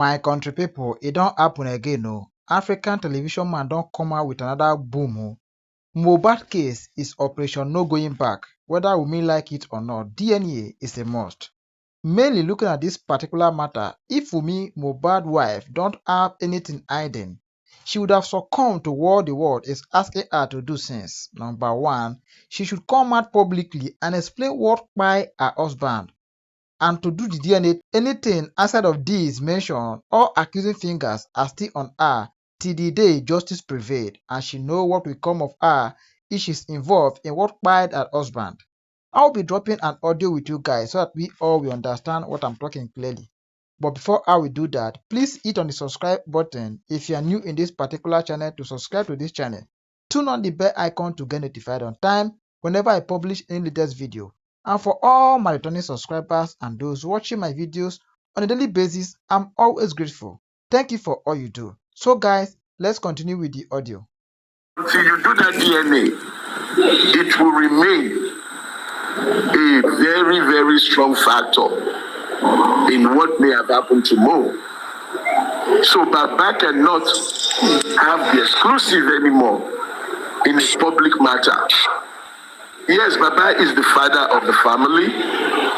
My country people, it don't happen again o. African television man don come out with another boom o. Mohbad case is operation no going back. Whether Wunmi like it or not, DNA is a must. Mainly looking at this particular matter, if Wunmi, Mohbad wife, don't have anything hiding, she would have succumbed to what the world is asking her to do since. Number one, she should come out publicly and explain what by her husband. And to do the DNA, anything outside of these mentioned, all accusing fingers are still on her till the day justice prevailed and she know what will come of her if she's involved in what killed her husband. I'll be dropping an audio with you guys so that we all will understand what I'm talking clearly. But before I will do that, please hit on the subscribe button if you are new in this particular channel to subscribe to this channel. Turn on the bell icon to get notified on time whenever I publish any latest video. And for all my returning subscribers and those watching my videos on a daily basis, I'm always grateful. Thank you for all you do. So guys, let's continue with the audio. Until you do that DNA, it will remain a very, very strong factor in what may have happened to Mo. So Baba cannot have the exclusive anymore in a public matter. Yes, Baba is the father of the family.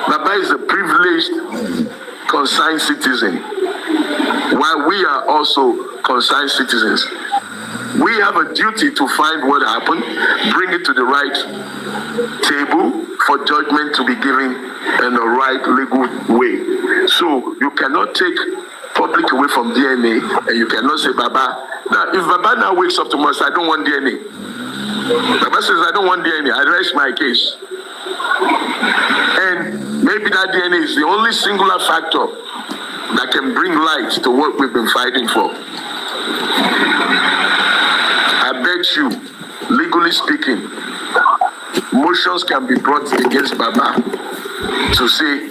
Baba is a privileged, concerned citizen, while we are also concerned citizens. We have a duty to find what happened, bring it to the right table for judgment to be given in the right legal way. So you cannot take public away from DNA, and you cannot say, Baba. Now, if Baba now wakes up tomorrow and says, I don't want DNA, Baba says, I don't want DNA, I rest my case. And maybe that DNA is the only singular factor that can bring light to what we've been fighting for. I bet you, legally speaking, motions can be brought against Baba to say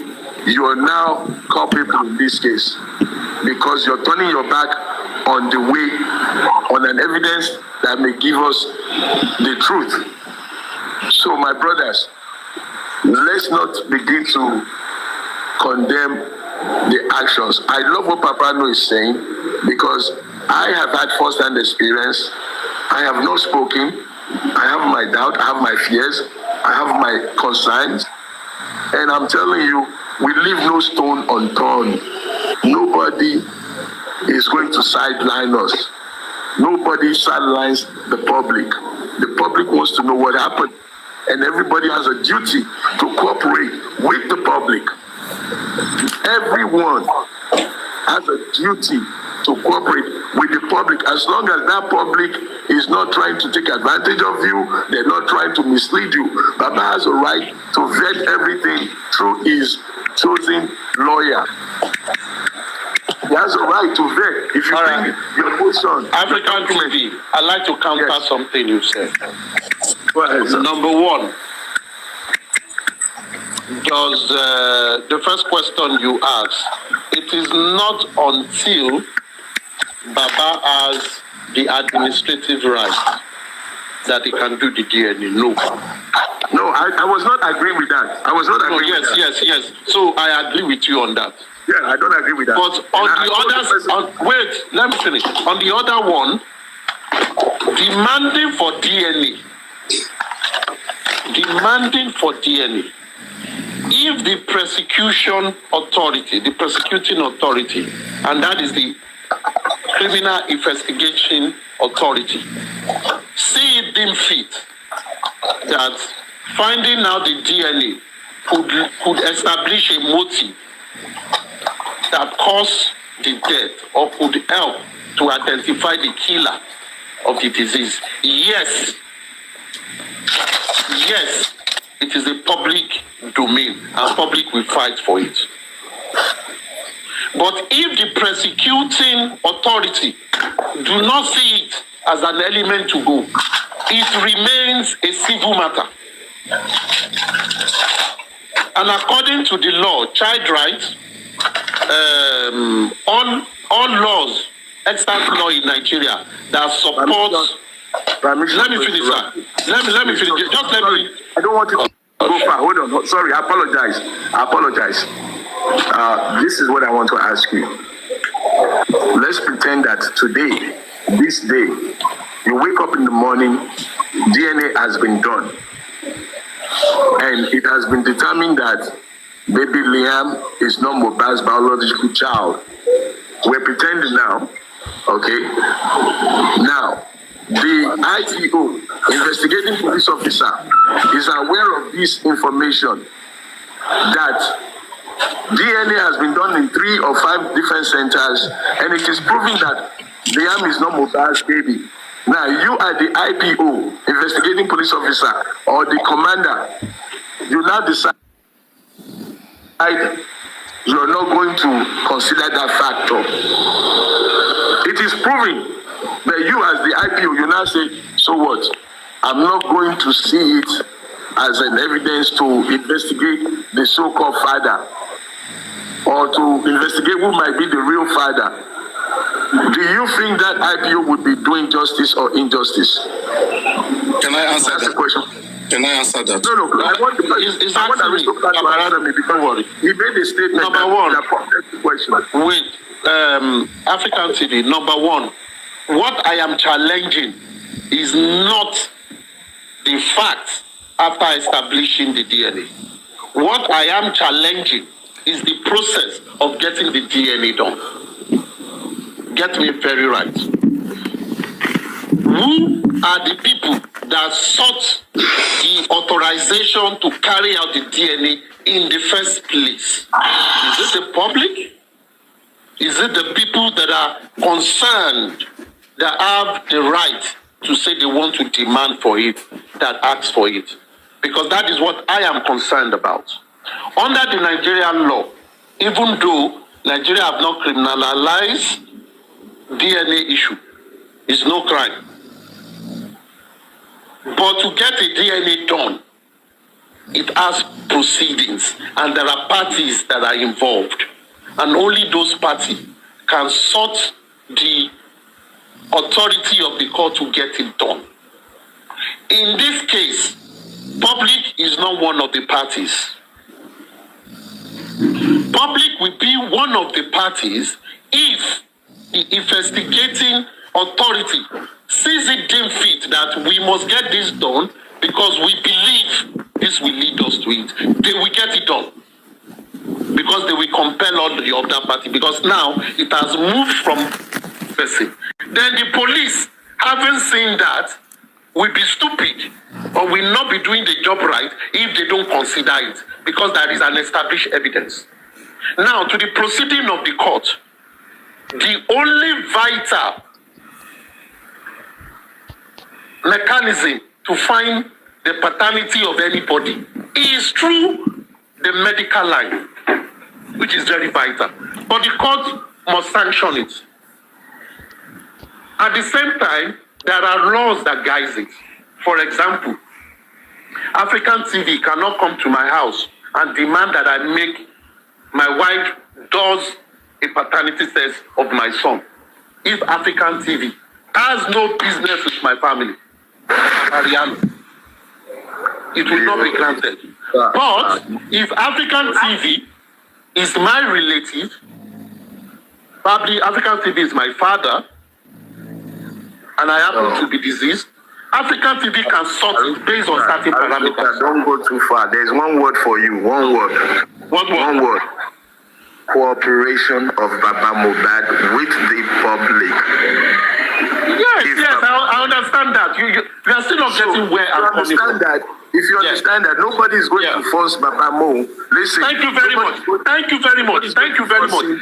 you are now culpable in this case because you're turning your back on the way, on an evidence that may give us the truth. So my brothers, let's not begin to condemn the actions. I love what Papa No is saying because I have had first-hand experience. I have not spoken. I have my doubt. I have my fears. I have my concerns. And I'm telling you, we leave no stone unturned. Nobody is going to sideline us. Nobody sidelines the public. The public wants to know what happened. And everybody has a duty to cooperate with the public. Everyone has a duty to cooperate with the public as long as that public is not trying to take advantage of you, they're not trying to mislead you. Baba has a right to vet everything through his chosen lawyer. He has a right to vet. If you think your position, African TV, I'd like to counter something you said. Go ahead, sir. Number one, does the first question you asked, it is not until Baba has the administrative right that he can do the DNA. No. No, I was not agreeing with that. I was not agreeing with that. Yes. So I agree with you on that. Yeah, I don't agree with that. But on the others, wait, let me finish. On the other one, demanding for DNA. If the prosecuting authority, and that is the criminal investigation authority, see it deemed fit that finding out the DNA could establish a motive that caused the death or could help to identify the killer of the disease. Yes, it is a public domain and public will fight for it. But if the prosecuting authority do not see it as an element to go, it remains a civil matter. And according to the law, child rights, all laws, extant law in Nigeria that supports. Let me finish, sir. Let me finish. Just let me. I don't want to go far. Hold on. Sorry, I apologize. This is what I want to ask you. let's pretend that today, this day, you wake up in the morning, DNA has been done, and it has been determined that baby Liam is not Mohbad's biological child. We're pretending now, okay? Now, the IPO, investigating police officer, is aware of this information that DNA has been done in 3 or 5 different centers, and it is proving that Liam is not Mohbad's baby. Now, you are the IPO, investigating police officer, or the commander. You now decide you're not going to consider that factor. It is proving that you, as the IPO, you now say, so what? I'm not going to see it as an evidence to investigate the so-called father, or to investigate who might be the real father. Do you think that IPO would be doing justice or injustice? Can I answer That's that? the question. Can I answer that? No. I want to answer me because he made a statement that prompted the question. Wait, African TV, number one, what I am challenging is not the fact after establishing the DNA. What I am challenging is the process of getting the DNA done. Get me very right. Who are the people that sought the authorization to carry out the DNA in the first place? Is it the public? Is it the people that are concerned, that have the right to say they want to demand for it, that ask for it? Because that is what I am concerned about. Under the Nigerian law, even though Nigeria have not criminalized DNA issue, it's no crime. But to get a DNA done, it has proceedings, and there are parties that are involved. And only those parties can sort the authority of the court to get it done. In this case, public is not one of the parties. Public will be one of the parties if the investigating authority sees it deemed fit that we must get this done because we believe this will lead us to it. They will get it done because they will compel all the other party, because now it has moved from person. Then the police, having seen that, will be stupid or will not be doing the job right if they don't consider it, because there is an established evidence. Now, to the proceeding of the court, the only vital mechanism to find the paternity of anybody is through the medical line, which is very vital. But the court must sanction it. At the same time, there are laws that guide it. For example, African TV cannot come to my house and demand that I make my wife does a paternity test of my son. If African TV has no business with my family, Ariano, it will not be granted. But if African TV is my relative, probably African TV is my father, and I happen to be deceased, African TV can sort it based on certain parameters. Don't go too far. There's one word for you. One word. What word? One word. Cooperation of Baba Mohbad with the public. Yes, I understand that. You are still not getting where I'm coming from. If you understand that, nobody is going to force Baba Mo. Listen. Thank you very much. Thank you very much. Thank you very much.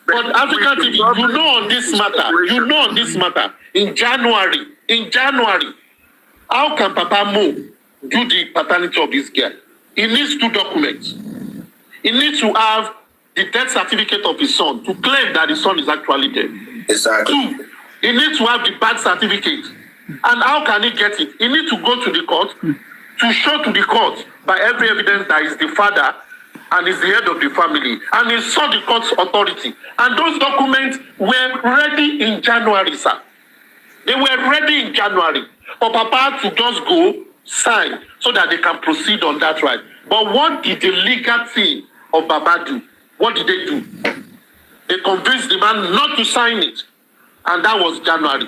But African TV, you know on this matter, in January, how can Papa Mo do the paternity of this girl? He needs 2 documents. He needs to have the death certificate of his son to claim that his son is actually dead. Exactly. 2, he needs to have the birth certificate. And how can he get it? He needs to go to the court to show to the court by every evidence that is the father and is the head of the family, and he saw the court's authority. And those documents were ready in January, sir. They were ready in January for Papa to just go sign so that they can proceed on that right. But what did the legal team of Baba do? What did they do? They convinced the man not to sign it and that was January.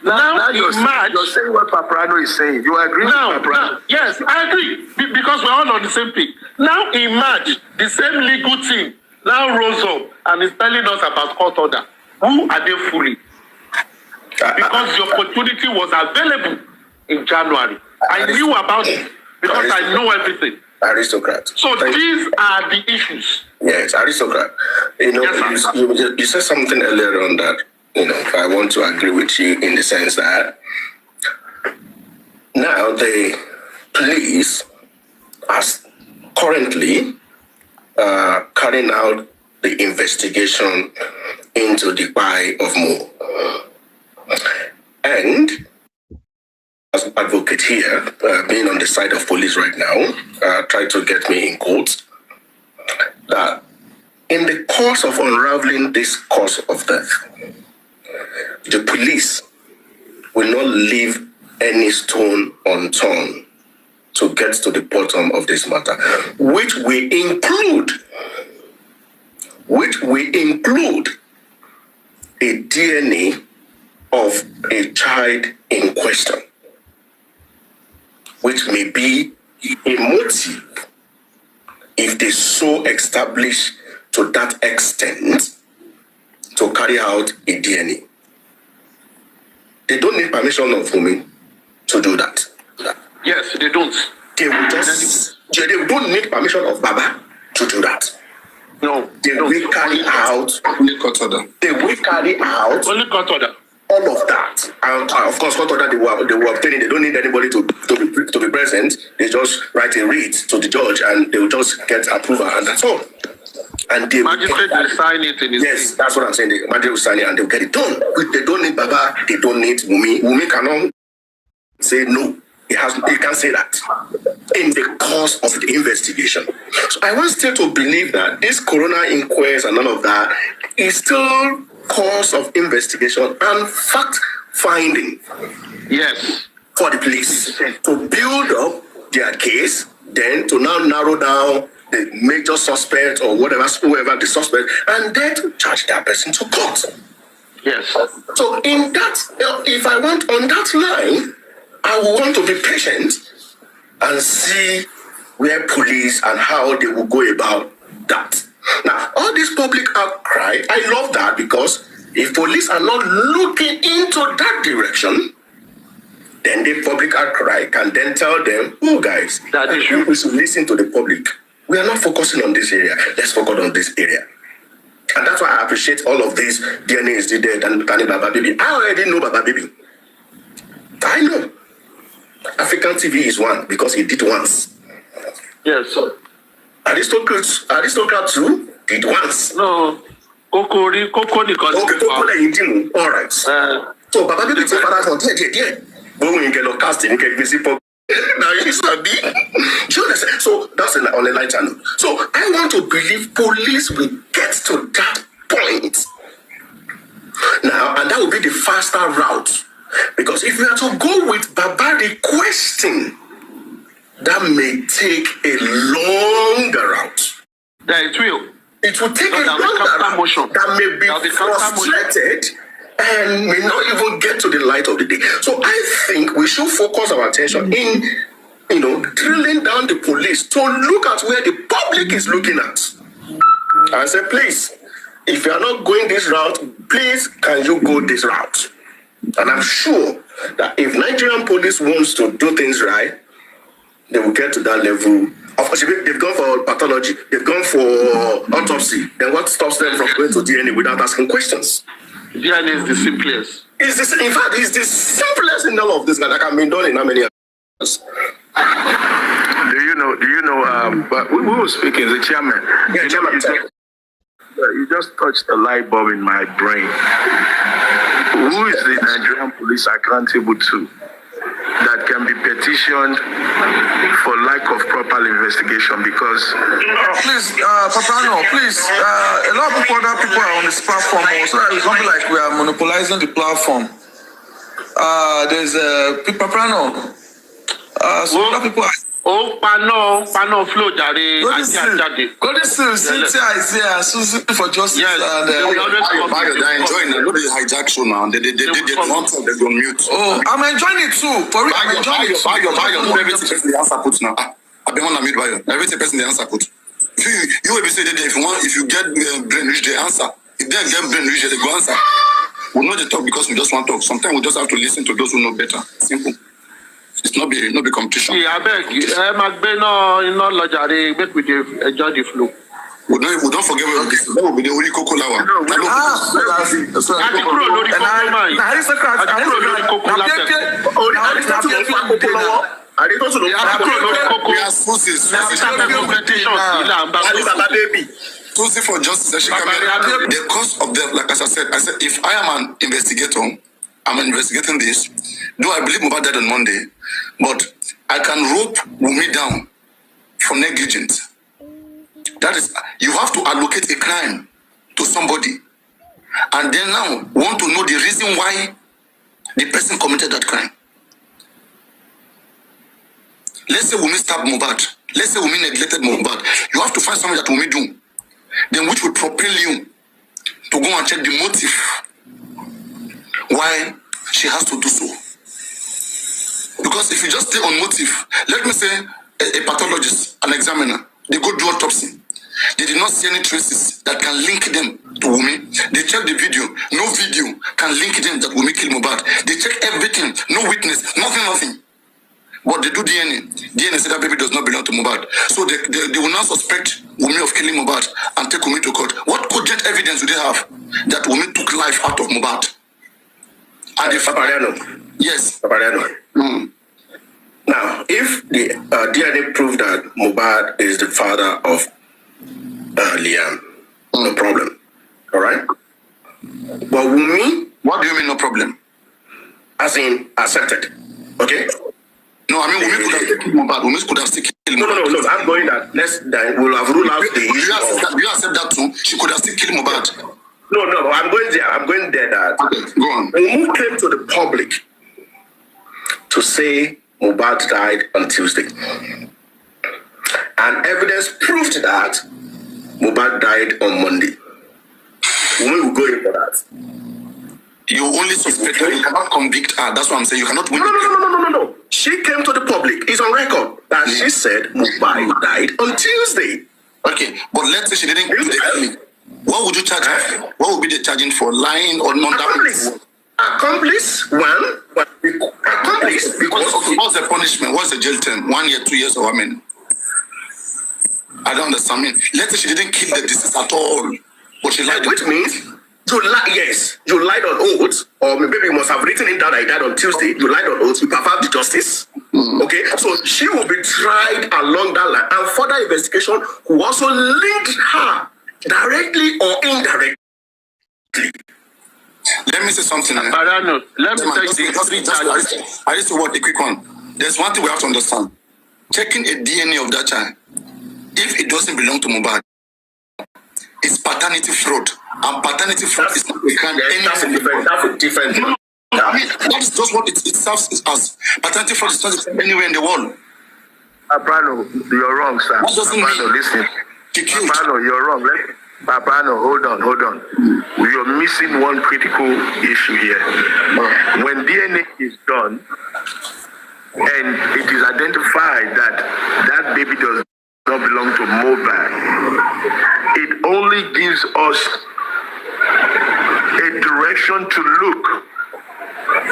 Now in you're March, saying what Paparano is saying. You agree with Paparano? yes, I agree, because we're all on the same page. Now in March, the same legal team now rose up and is telling us about court order. Who are they fooling? Because the opportunity was available in January. I knew about it because I know everything. Aristocrat. So these are the issues. Yes, aristocrat. You know, Yes, you said something earlier on that, you know, I want to agree with you in the sense that now the police are currently carrying out the investigation into the buy of Mo. And as an advocate here, being on the side of police right now, try to get me in quotes, that in the course of unraveling this cause of death, the police will not leave any stone unturned to get to the bottom of this matter, which will include a DNA of a child in question, which may be a motive if they so establish to that extent to carry out a DNA. They don't need permission of Wunmi to do that. Yes, they don't. They don't need permission of Baba to do that. No, They will carry out. Only court order. They will carry out only court order. all of that. And of course, court order they were obtaining. They don't need anybody to be present. They just write a read to the judge, and they will just get approval, and that's all. And they Magistrate will sign it in his yes, that's what I'm saying. The magistrate will sign it, and they'll get it done. They don't need Baba. They don't need Wunmi. Wunmi cannot say no. He can't say that in the course of the investigation. So I want still to believe that this coroner inquest and none of that is still course of investigation and fact finding. Yes. For the police to build up their case, then to now narrow down the major suspect or whoever the suspect, and then to charge that person to court. Yes. So in that, if I want on that line, I will want to be patient and see where police and how they will go about that. Now, all this public outcry, I love that, because if police are not looking into that direction, then the public outcry can then tell them, oh guys, that we should listen to the public. We are not focusing on this area. Let's focus on this area. And that's why I appreciate all of these DNA is dead and Baba Baby. I already know Baba Baby. I know. African TV is one because he did once. Yes. Aristocrat too did once. No. Coco because okay, Coco all right. So Baba Baby take father from there. But when you get a casting, you get busy for now you sabi. So that's on a lighter note. So I want to believe police will get to that point now, and that will be the faster route. Because if we are to go with Baba requesting, that may take a longer route. That it will. It will take a longer route that may be frustrated and may not even get to the light of the day. So I think we should focus our attention in, drilling down the police to look at where the public is looking at. I say, please, if you are not going this route, please, can you go this route? And I'm sure that if Nigerian police wants to do things right, they will get to that level. Of course, they've gone for pathology, they've gone for autopsy. Then what stops them from going to DNA without asking questions? DNA is the simplest. In fact, it's the simplest in all of this that can be done in how many years? Do you know? But we were speaking. The chairman. Yeah, chairman. You just touched the light bulb in my brain. Who is the Nigerian police accountable to that can be petitioned for lack of proper investigation? Because please, Paparano, please, a lot of other people are on this platform, so it's not like we are monopolizing the platform. There's Paparano. So other people are Oh, pano flow jare. Go this Cynthia is here, Susie for justice. Yes, And they will always come. They're enjoying it. Nobody hijack show now. They want to. They go mute. oh, I'm enjoying it too. For real, I'm enjoying it. Everything person the answer put now. I've been on a mute by you. Everything person the answer put. You will be saying that if you get brain reach the answer. If they get brain reach the go answer. We know the talk because we just want to talk. Sometimes we just have to listen to those who know better. Simple. It's not be competition. Yeah, I beg. Make we enjoy the flow. We don't forget what this is. That will be the only cocoa lawa. Tuesday for justice. The cause of the, like as I said, if I am an investigator, I'm investigating this. Though I believe Mohbad died on Monday, but I can rope Wunmi down for negligence. That is, you have to allocate a crime to somebody, and then now want to know the reason why the person committed that crime. Let's say Wunmi stabbed Mohbad. Let's say Wunmi neglected Mohbad. You have to find something that Wunmi do, then which will propel you to go and check the motive why she has to do so. Because if you just stay on motive, let me say a pathologist, an examiner, they go do autopsy. They did not see any traces that can link them to Wunmi. They check the video. No video can link them that Wunmi killed Mohbad. They check everything. No witness. Nothing. But they do DNA. DNA said that baby does not belong to Mohbad. So they will now suspect Wunmi of killing Mohbad and take Wunmi to court. What cogent evidence do they have that Wunmi took life out of Mohbad? And if yes. Now, if the DNA proved that Mohbad is the father of Liam, no problem. All right? But Wunmi, what do you mean no problem? as in accepted. Okay? No, I mean Wunmi could have killed Mohbad. Wunmi could have still killed Mohbad. No. I'm going that. We'll have ruled out the issue. You accept that too? She could have still killed Mohbad. No, I'm going there that okay, go on. Wunmi came to the public to say Mohbad died on Tuesday. And evidence proved that Mohbad died on Monday. Wunmi will go in for that. You only suspect her. You cannot convict her. That's what I'm saying. You cannot win. No. She came to the public. It's on record that she said Mohbad died on Tuesday. Okay, but let's say she didn't kill the family. What would you charge her? What would be the charging for lying or not? Accomplice, one. Accomplice, because... Okay, what's the punishment? What's the jail term? 1 year, 2 years, or I mean? I don't understand. I mean, let's say she didn't kill the deceased at all, but she lied. Which means, you lied on oath, or maybe you must have written it down that I died on Tuesday. You lied on oath, you performed the justice. Okay, so she will be tried along that line, and further investigation will also link her directly or indirectly. Let me say something. I don't know. Let me tell you I used to work a quick one. There's one thing we have to understand. Checking a DNA of that child, if it doesn't belong to Mohbad, it's paternity fraud. And paternity fraud is not a crime. That's a different thing. I mean, that's just what it serves as. Paternity fraud is not anywhere in the world. Paprano, you're wrong, sir. What doesn't Paprano, mean? listen. Paprano, you're wrong. Paprano, hold on. You're missing one critical issue here. When DNA is done and it is identified that that baby does not belong to Mohbad, it only gives us a direction to look.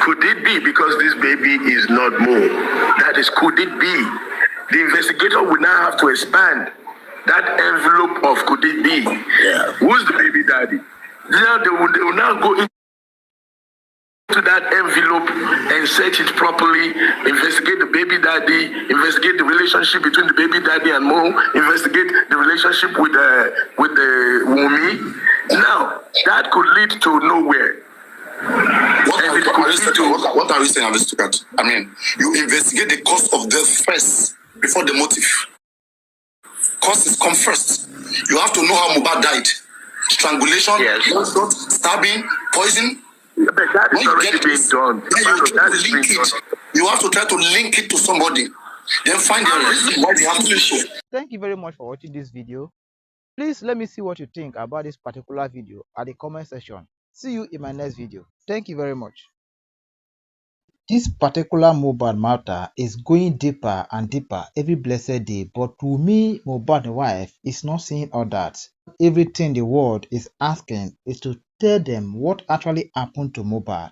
Could it be because this baby is not Mo? That is, could it be? The investigator will now have to expand that envelope of could it be? Yeah. Who's the baby daddy? Now they will now go into that envelope and search it properly, investigate the baby daddy, investigate the relationship between the baby daddy and Mo, investigate the relationship with the Wunmi. Now that could lead to nowhere. What are you saying, Avistukat? I mean, you investigate the cause of death first before the motive. Causes come first. You have to know how Mohbad died. Strangulation, gunshot, stabbing, poison. That is already being done. You have to try to link it to somebody. then find the reason why they have to do so. Thank you very much for watching this video. Please let me see what you think about this particular video at the comment section. See you in my next video. Thank you very much. This particular Mohbad matter is going deeper and deeper every blessed day, but Wunmi, Mohbad's wife, is not seeing all that. Everything the world is asking is to tell them what actually happened to Mohbad.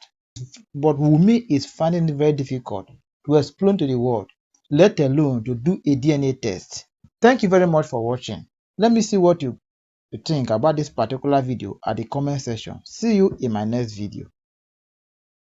But Wunmi is finding it very difficult to explain to the world, let alone to do a DNA test. Thank you very much for watching. Let me see what you think about this particular video at the comment section. See you in my next video.